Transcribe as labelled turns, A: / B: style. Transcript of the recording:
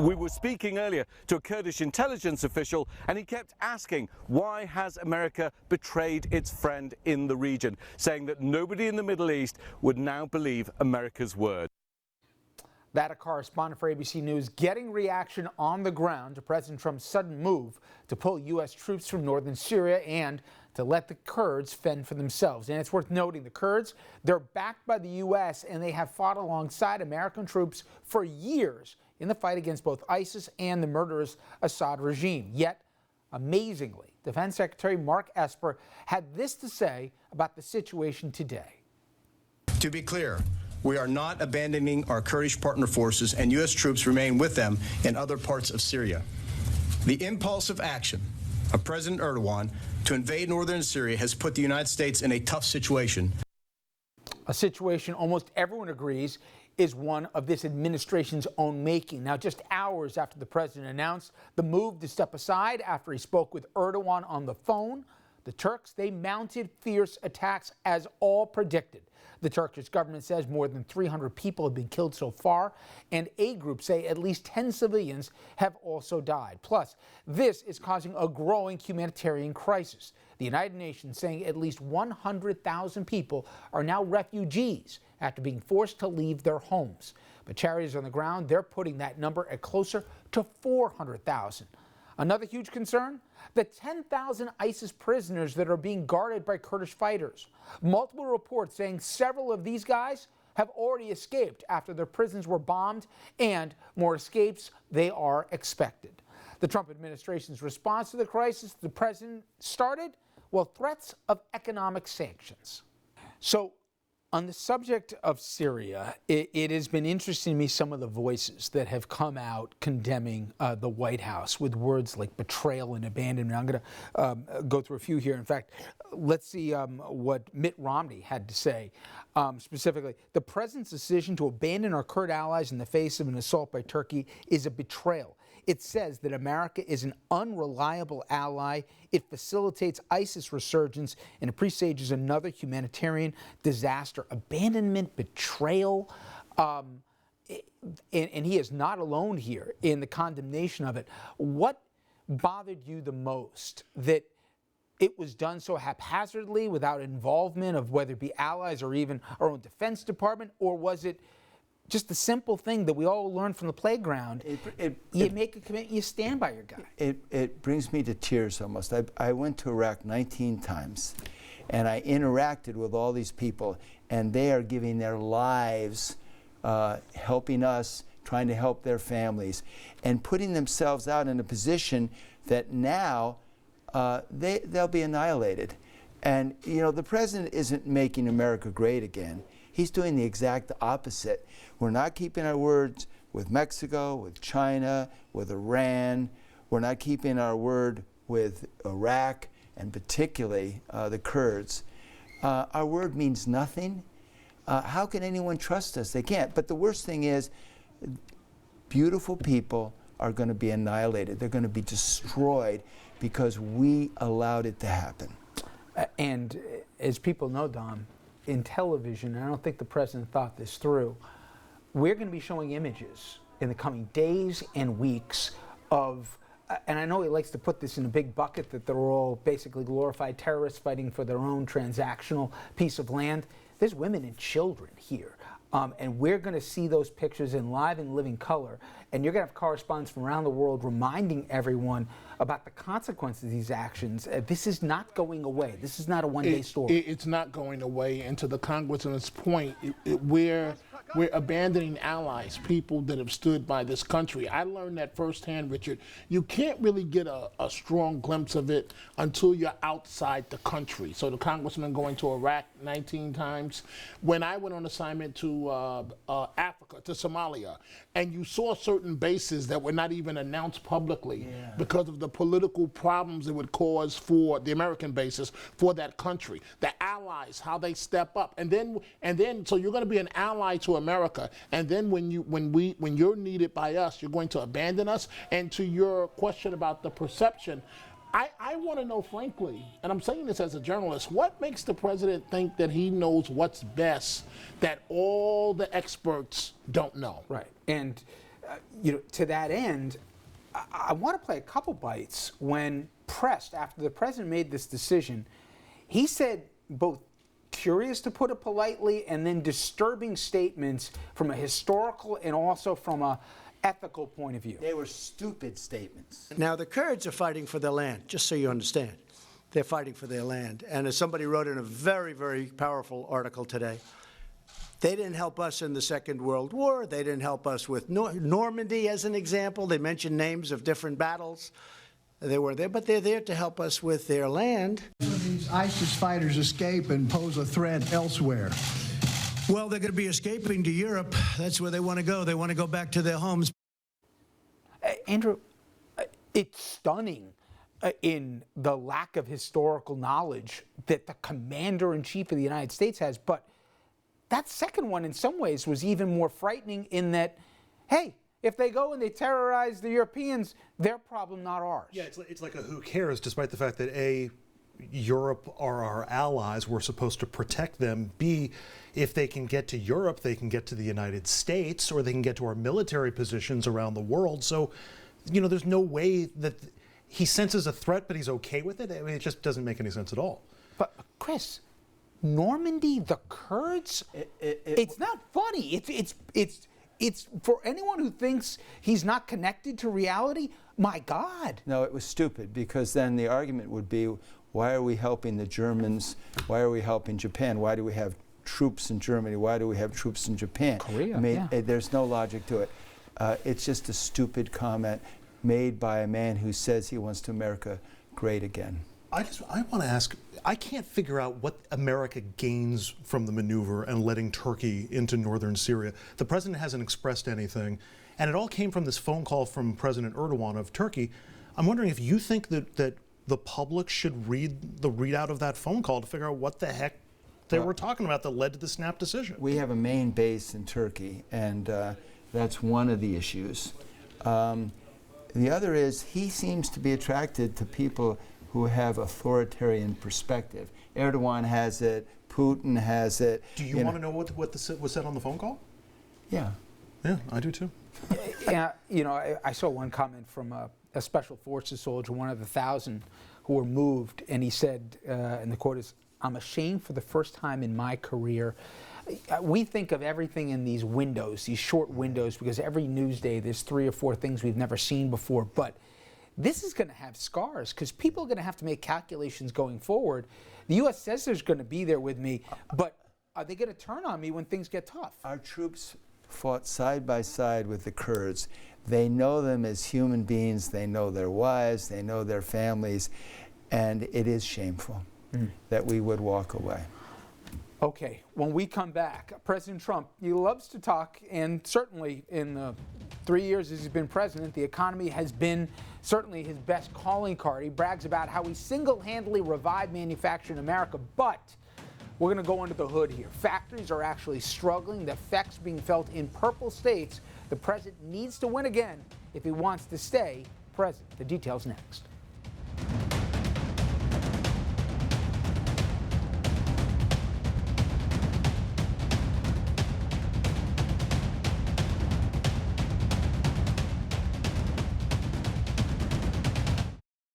A: We were speaking earlier to a Kurdish intelligence official, and he kept asking, why has America betrayed its friend in the region, saying that nobody in the Middle East would now believe America's word.
B: That a correspondent for ABC News getting reaction on the ground to President Trump's sudden move to pull U.S. troops from northern Syria and to let the Kurds fend for themselves. And it's worth noting the Kurds, they're backed by the U.S. and they have fought alongside American troops for years in the fight against both ISIS and the murderous Assad regime. Yet, amazingly, Defense Secretary Mark Esper had this to say about the situation today.
C: To be clear, we are not abandoning our Kurdish partner forces, and U.S. troops remain with them in other parts of Syria. The impulsive action of President Erdogan to invade northern Syria has put the United States in a tough situation.
B: A situation almost everyone agrees is one of this administration's own making. Now, just hours after the president announced the move to step aside after he spoke with Erdogan on the phone, the Turks, they mounted fierce attacks as all predicted. The Turkish government says more than 300 people have been killed so far, and aid groups say at least 10 civilians have also died. Plus, this is causing a growing humanitarian crisis. The United Nations saying at least 100,000 people are now refugees after being forced to leave their homes. But charities on the ground, they're putting that number at closer to 400,000. Another huge concern? The 10,000 ISIS prisoners that are being guarded by Kurdish fighters. Multiple reports saying several of these guys have already escaped after their prisons were bombed, and more escapes they are expected. The Trump administration's response to the crisis the president started? Well, threats of economic sanctions. So, on the subject of Syria, it has been interesting to me some of the voices that have come out condemning the White House with words like betrayal and abandonment. I'm going to go through a few here. In fact, let's see what Mitt Romney had to say. Specifically, the president's decision to abandon our Kurd allies in the face of an assault by Turkey is a betrayal. It says that America is an unreliable ally. It facilitates ISIS resurgence, and it presages another humanitarian disaster. Abandonment, betrayal, and he is not alone here in the condemnation of it. What bothered you the most? That it was done so haphazardly without involvement of whether it be allies or even our own Defense Department, or was it just the simple thing that we all learned from the playground? You make a commitment, you stand by your guy.
D: It brings me to tears almost. I went to Iraq 19 times, and I interacted with all these people, and they are giving their lives, helping us, trying to help their families, and putting themselves out in a position that now they'll be annihilated. And, you know, the president isn't making America great again. He's doing the exact opposite. We're not keeping our words with Mexico, with China, with Iran. We're not keeping our word with Iraq, and particularly the Kurds. Our word means nothing. How can anyone trust us? They can't. But the worst thing is, beautiful people are going to be annihilated. They're going to be destroyed because we allowed it to happen.
B: And as people know, Dom, in television, and I don't think the president thought this through, we're going to be showing images in the coming days and weeks of, and I know he likes to put this in a big bucket, that they're all basically glorified terrorists fighting for their own transactional piece of land. There's women and children here. And we're going to see those pictures in live and living color. And you're going to have correspondents from around the world reminding everyone about the consequences of these actions. This is not going away. This is not a one-day story.
E: It's not going away. And to the Congressman's point, we're abandoning allies, people that have stood by this country. I learned that firsthand, Richard. You can't really get a strong glimpse of it until you're outside the country. So the Congressman going to Iraq 19 times. When I went on assignment to Africa, to Somalia, and you saw certain bases that were not even announced publicly because of the political problems it would cause for the American bases for that country. The allies, how they step up, and then so you're going to be an ally to America, and then when you're needed by us, you're going to abandon us. And to your question about the perception, I want to know, frankly, and I'm saying this as a journalist, what makes the president think that he knows what's best that all the experts don't know?
B: Right. And To that end, I want to play a couple bites. When pressed after the president made this decision, he said both curious, to put it politely, and then disturbing statements from a historical and also from a ethical point of view.
D: They were stupid statements.
F: Now, the Kurds are fighting for their land, just so you understand. They're fighting for their land. And as somebody wrote in a very, very powerful article today, they didn't help us in the Second World War. They didn't help us with Normandy, as an example. They mentioned names of different battles. They were there, but they're there to help us with their land.
G: These ISIS fighters escape and pose a threat elsewhere.
F: Well, they're going to be escaping to Europe. That's where they want to go. They want to go back to their homes.
B: Andrew, it's stunning in the lack of historical knowledge that the commander-in-chief of the United States has, but that second one in some ways was even more frightening in that, hey, if they go and they terrorize the Europeans, their problem, not ours.
H: Yeah, it's like a who cares, despite the fact that A, Europe are our allies, we're supposed to protect them. B, if they can get to Europe, they can get to the United States, or they can get to our military positions around the world. So, there's no way that he senses a threat, but he's okay with it. I mean, it just doesn't make any sense at all.
B: But, Chris, Normandy, the Kurds, it's not funny. It's for anyone who thinks he's not connected to reality, my God.
D: No, it was stupid, because then the argument would be, why are we helping the Germans? Why are we helping Japan? Why do we have troops in Germany? Why do we have troops in Japan?
B: Korea,
D: There's no logic to it. It's just a stupid comment made by a man who says he wants to America great again.
H: I want to ask, I can't figure out what America gains from the maneuver and letting Turkey into northern Syria. The president hasn't expressed anything, and it all came from this phone call from President Erdogan of Turkey. I'm wondering if you think that the public should read the readout of that phone call to figure out what the heck they were talking about that led to the snap decision.
D: We have a main base in Turkey, and that's one of the issues. The other is, he seems to be attracted to people who have authoritarian perspective. Erdogan has it, Putin has it.
H: Do you want to know what was said on the phone call?
D: Yeah.
H: Yeah, I do too.
B: Yeah, I saw one comment from a special forces soldier, one of the 1,000 who were moved, and he said, and the quote is, "I'm ashamed for the first time in my career." We think of everything in these windows, these short windows, because every news day there's 3 or 4 things we've never seen before. But this is going to have scars, because people are going to have to make calculations going forward. The U.S. says there's going to be there with me, but are they going to turn on me when things get tough?
D: Our troops fought side by side with the Kurds. They know them as human beings. They know their wives. They know their families. And it is shameful that we would walk away.
B: Okay, when we come back, President Trump, he loves to talk, and certainly in the 3 years as he's been president, the economy has been certainly his best calling card. He brags about how he single-handedly revived manufacturing in America, but we're going to go under the hood here. Factories are actually struggling. The effects being felt in purple states. The president needs to win again if he wants to stay president. The details next.